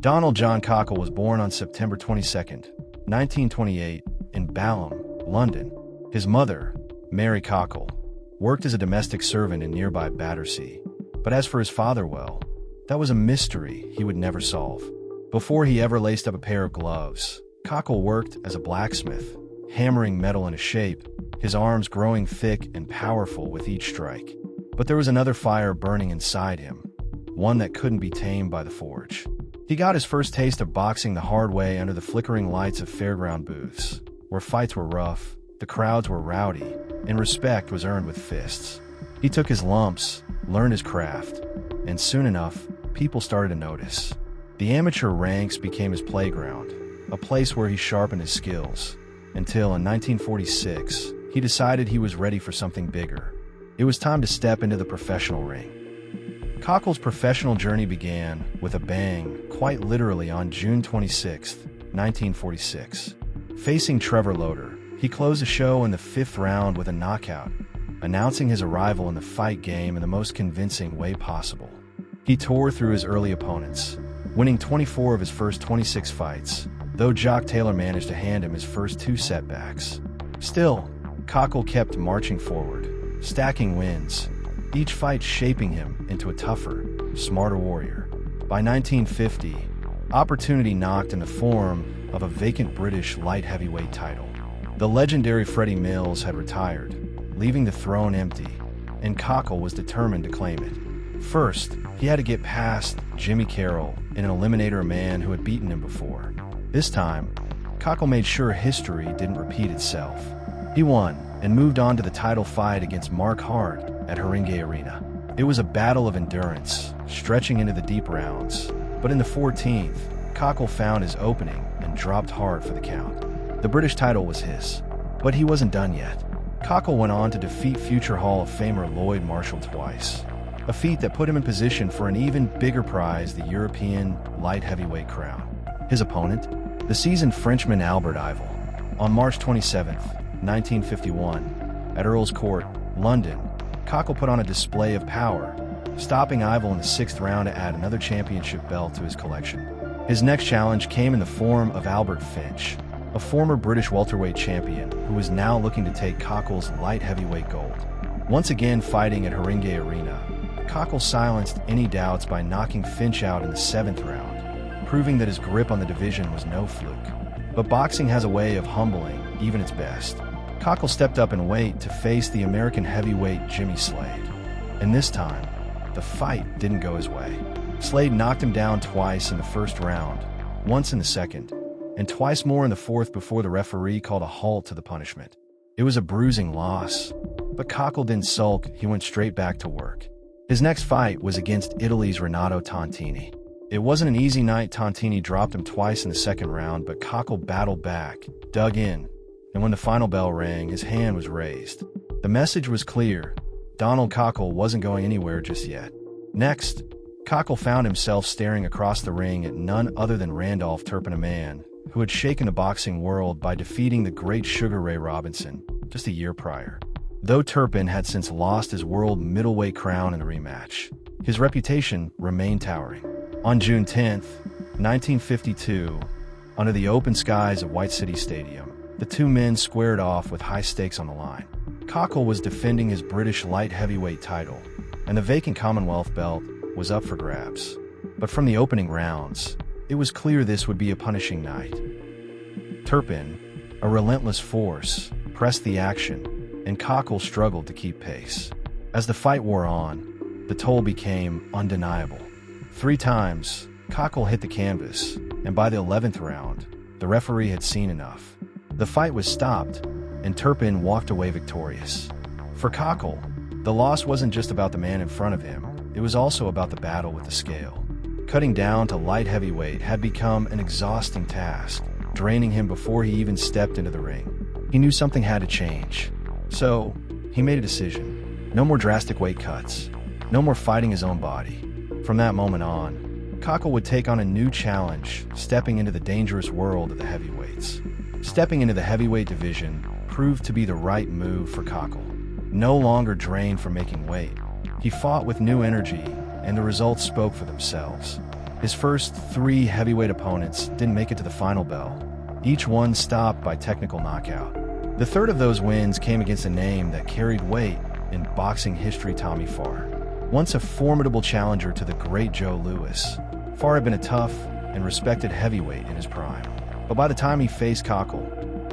Donald John Cockell was born on September 22, 1928, in Balham, London. His mother, Mary Cockell, worked as a domestic servant in nearby Battersea. But as for his father, well, that was a mystery he would never solve. Before he ever laced up a pair of gloves, Cockell worked as a blacksmith, hammering metal into shape, his arms growing thick and powerful with each strike. But there was another fire burning inside him, one that couldn't be tamed by the forge. He got his first taste of boxing the hard way under the flickering lights of fairground booths, where fights were rough, the crowds were rowdy, and respect was earned with fists. He took his lumps, learned his craft, and soon enough, people started to notice. The amateur ranks became his playground, a place where he sharpened his skills, until in 1946, he decided he was ready for something bigger. It was time to step into the professional ring. Cockell's professional journey began with a bang, quite literally on June 26, 1946. Facing Trevor Loader, he closed the show in the 5th round with a knockout, announcing his arrival in the fight game in the most convincing way possible. He tore through his early opponents, winning 24 of his first 26 fights, though Jock Taylor managed to hand him his first 2 setbacks. Still, Cockell kept marching forward, stacking wins, each fight shaping him into a tougher, smarter warrior. By 1950, opportunity knocked in the form of a vacant British light heavyweight title. The legendary Freddie Mills had retired, leaving the throne empty, and Cockell was determined to claim it. First, he had to get past Jimmy Carroll in an eliminator man who had beaten him before. This time, Cockell made sure history didn't repeat itself. He won and moved on to the title fight against Mark Hart at Haringey Arena. It was a battle of endurance, stretching into the deep rounds, but in the 14th, Cockell found his opening and dropped Hart for the count. The British title was his, but he wasn't done yet. Cockell went on to defeat future Hall of Famer Lloyd Marshall twice, a feat that put him in position for an even bigger prize, the European light heavyweight crown. His opponent, the seasoned Frenchman Albert Ivel. On March 27, 1951, at Earl's Court, London, Cockell put on a display of power, stopping Ivel in the 6th round to add another championship belt to his collection. His next challenge came in the form of Albert Finch, a former British welterweight champion who was now looking to take Cockell's light heavyweight gold. Once again fighting at Haringey Arena, Cockell silenced any doubts by knocking Finch out in the 7th round, proving that his grip on the division was no fluke. But boxing has a way of humbling even its best. Cockell stepped up in weight to face the American heavyweight Jimmy Slade. And this time, the fight didn't go his way. Slade knocked him down twice in the 1st round, once in the 2nd, and twice more in the 4th before the referee called a halt to the punishment. It was a bruising loss, but Cockell didn't sulk, he went straight back to work. His next fight was against Italy's Renato Tontini. It wasn't an easy night. Tontini dropped him twice in the 2nd round, but Cockell battled back, dug in, and when the final bell rang, his hand was raised. The message was clear. Donald Cockell wasn't going anywhere just yet. Next, Cockell found himself staring across the ring at none other than Randolph Turpin, a man who had shaken the boxing world by defeating the great Sugar Ray Robinson just a year prior. Though Turpin had since lost his world middleweight crown in the rematch, his reputation remained towering. On June 10, 1952, under the open skies of White City Stadium, the two men squared off with high stakes on the line. Cockell was defending his British light heavyweight title, and the vacant Commonwealth belt was up for grabs. But from the opening rounds, it was clear this would be a punishing night. Turpin, a relentless force, pressed the action, and Cockell struggled to keep pace. As the fight wore on, the toll became undeniable. 3 times, Cockell hit the canvas, and by the 11th round, the referee had seen enough. The fight was stopped, and Turpin walked away victorious. For Cockell, the loss wasn't just about the man in front of him, it was also about the battle with the scale. Cutting down to light heavyweight had become an exhausting task, draining him before he even stepped into the ring. He knew something had to change. So, he made a decision. No more drastic weight cuts. No more fighting his own body. From that moment on, Cockell would take on a new challenge, stepping into the dangerous world of the heavyweights. Stepping into the heavyweight division proved to be the right move for Cockell. No longer drained from making weight, he fought with new energy, and the results spoke for themselves. His first 3 heavyweight opponents didn't make it to the final bell, each one stopped by technical knockout. The third of those wins came against a name that carried weight in boxing history: Tommy Farr. Once a formidable challenger to the great Joe Louis, Farr had been a tough and respected heavyweight in his prime. But by the time he faced Cockell,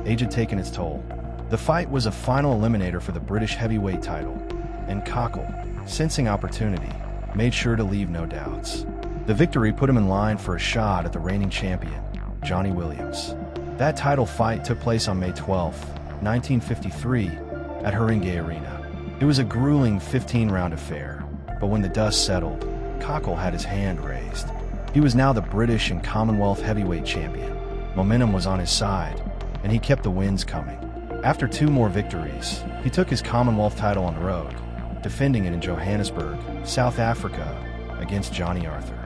age had taken its toll. The fight was a final eliminator for the British heavyweight title, and Cockell, sensing opportunity, made sure to leave no doubts. The victory put him in line for a shot at the reigning champion, Johnny Williams. That title fight took place on May 12, 1953, at Haringey Arena. It was a grueling 15-round affair, but when the dust settled, Cockell had his hand raised. He was now the British and Commonwealth heavyweight champion. Momentum was on his side, and he kept the wins coming. After 2 more victories, he took his Commonwealth title on the road, defending it in Johannesburg, South Africa, against Johnny Arthur.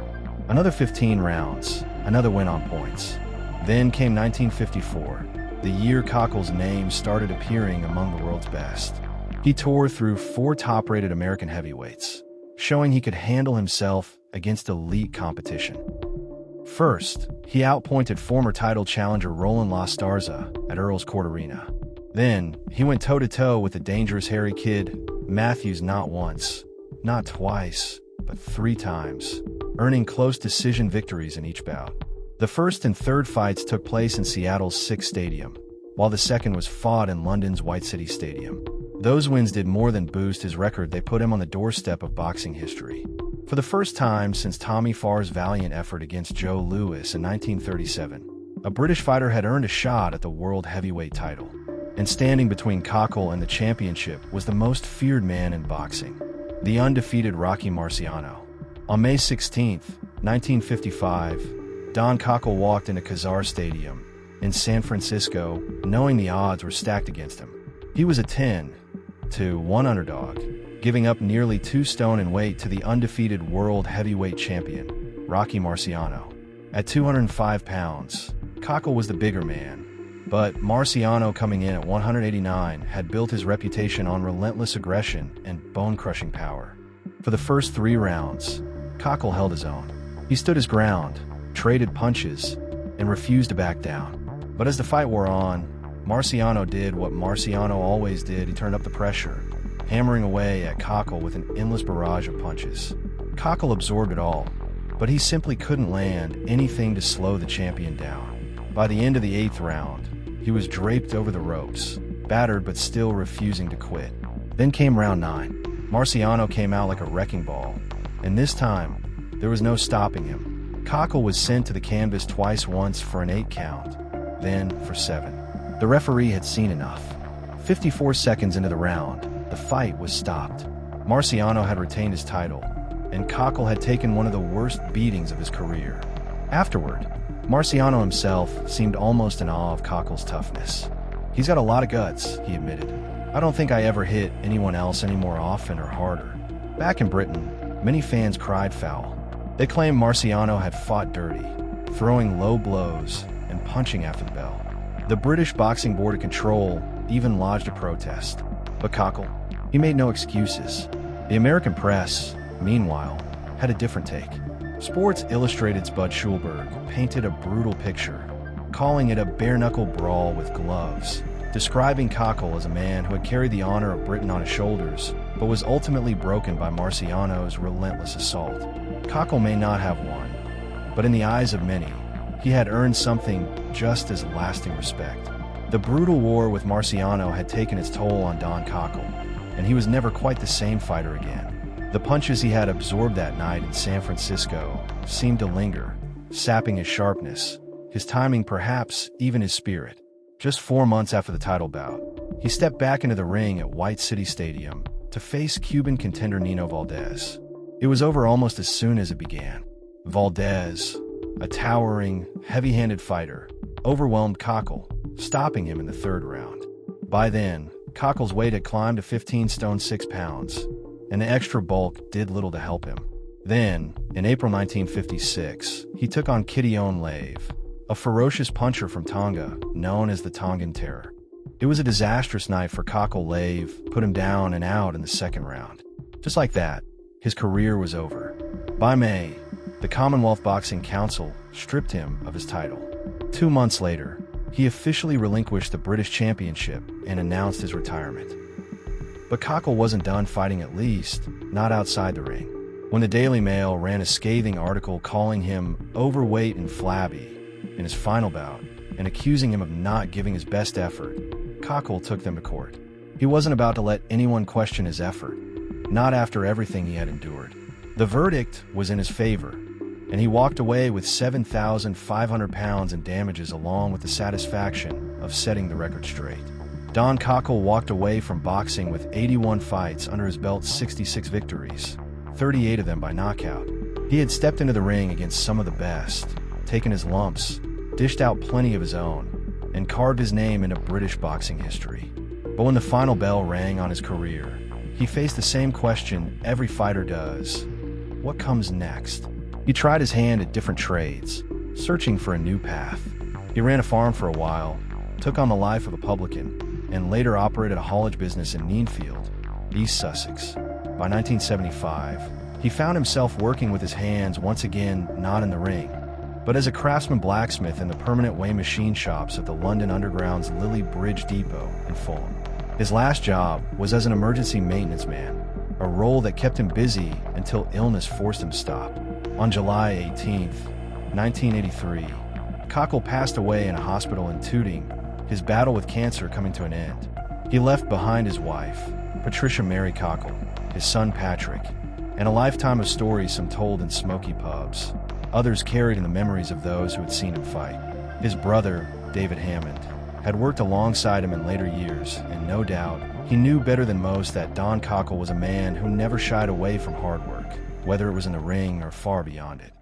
Another 15 rounds, another win on points. Then came 1954, the year Cockell's name started appearing among the world's best. He tore through 4 top-rated American heavyweights, showing he could handle himself against elite competition. First, he outpointed former title challenger Roland La Starza at Earl's Court Arena. Then, he went toe-to-toe with the dangerous Harry Kid Matthews not once, not twice, but 3 times, earning close decision victories in each bout. The first and third fights took place in Seattle's Sick's Stadium, while the second was fought in London's White City Stadium. Those wins did more than boost his record, they put him on the doorstep of boxing history. For the first time since Tommy Farr's valiant effort against Joe Louis in 1937, a British fighter had earned a shot at the world heavyweight title. And standing between Cockell and the championship was the most feared man in boxing, the undefeated Rocky Marciano. On May 16, 1955, Don Cockell walked into Kazar Stadium in San Francisco, knowing the odds were stacked against him. He was a 10-1 underdog, giving up nearly 2 stone in weight to the undefeated world heavyweight champion, Rocky Marciano. At 205 pounds, Cockell was the bigger man, but Marciano, coming in at 189, had built his reputation on relentless aggression and bone-crushing power. For the first 3 rounds, Cockell held his own. He stood his ground, traded punches, and refused to back down. But as the fight wore on, Marciano did what Marciano always did. He turned up the pressure, hammering away at Cockell with an endless barrage of punches. Cockell absorbed it all, but he simply couldn't land anything to slow the champion down. By the end of the 8th round, he was draped over the ropes, battered but still refusing to quit. Then came round 9. Marciano came out like a wrecking ball, and this time, there was no stopping him. Cockell was sent to the canvas twice, once for an 8 count, then for 7. The referee had seen enough. 54 seconds into the round, the fight was stopped. Marciano had retained his title, and Cockell had taken one of the worst beatings of his career. Afterward, Marciano himself seemed almost in awe of Cockell's toughness. "He's got a lot of guts," he admitted. "I don't think I ever hit anyone else any more often or harder." Back in Britain, many fans cried foul. They claimed Marciano had fought dirty, throwing low blows and punching after the bell. The British Boxing Board of Control even lodged a protest. But Cockell, he made no excuses. The American press, meanwhile, had a different take. Sports Illustrated's Bud Schulberg painted a brutal picture, calling it a bare-knuckle brawl with gloves, describing Cockell as a man who had carried the honor of Britain on his shoulders, but was ultimately broken by Marciano's relentless assault. Cockell may not have won, but in the eyes of many, he had earned something just as lasting respect. The brutal war with Marciano had taken its toll on Don Cockell, and he was never quite the same fighter again. The punches he had absorbed that night in San Francisco seemed to linger, sapping his sharpness, his timing, perhaps even his spirit. Just 4 months after the title bout, he stepped back into the ring at White City Stadium to face Cuban contender Nino Valdez. It was over almost as soon as it began. Valdez, a towering, heavy-handed fighter, overwhelmed Cockell, stopping him in the 3rd round. By then, Cockell's weight had climbed to 15 stone 6 pounds, and the extra bulk did little to help him. Then, in April 1956, he took on Gideon Lave, a ferocious puncher from Tonga known as the Tongan Terror. It was a disastrous night for Cockell. Lave put him down and out in the 2nd round. Just like that, his career was over. By May, The Commonwealth Boxing Council stripped him of his title. 2 months later, he officially relinquished the British Championship and announced his retirement. But Cockell wasn't done fighting, at least not outside the ring. When the Daily Mail ran a scathing article calling him overweight and flabby in his final bout and accusing him of not giving his best effort, Cockell took them to court. He wasn't about to let anyone question his effort, not after everything he had endured. The verdict was in his favor, and he walked away with 7,500 pounds in damages, along with the satisfaction of setting the record straight. Don Cockell walked away from boxing with 81 fights under his belt, 66 victories, 38 of them by knockout. He had stepped into the ring against some of the best, taken his lumps, dished out plenty of his own, and carved his name into British boxing history. But when the final bell rang on his career, he faced the same question every fighter does: what comes next? He tried his hand at different trades, searching for a new path. He ran a farm for a while, took on the life of a publican, and later operated a haulage business in Neanfield, East Sussex. By 1975, he found himself working with his hands once again, not in the ring, but as a craftsman blacksmith in the permanent weigh machine shops of the London Underground's Lillie Bridge Depot in Fulham. His last job was as an emergency maintenance man, a role that kept him busy until illness forced him to stop. On July 18, 1983, Cockell passed away in a hospital in Tooting, his battle with cancer coming to an end. He left behind his wife, Patricia Mary Cockell, his son Patrick, and a lifetime of stories, some told in smoky pubs, others carried in the memories of those who had seen him fight. His brother, David Hammond, had worked alongside him in later years, and no doubt, he knew better than most that Don Cockell was a man who never shied away from hard work, whether it was in the ring or far beyond it.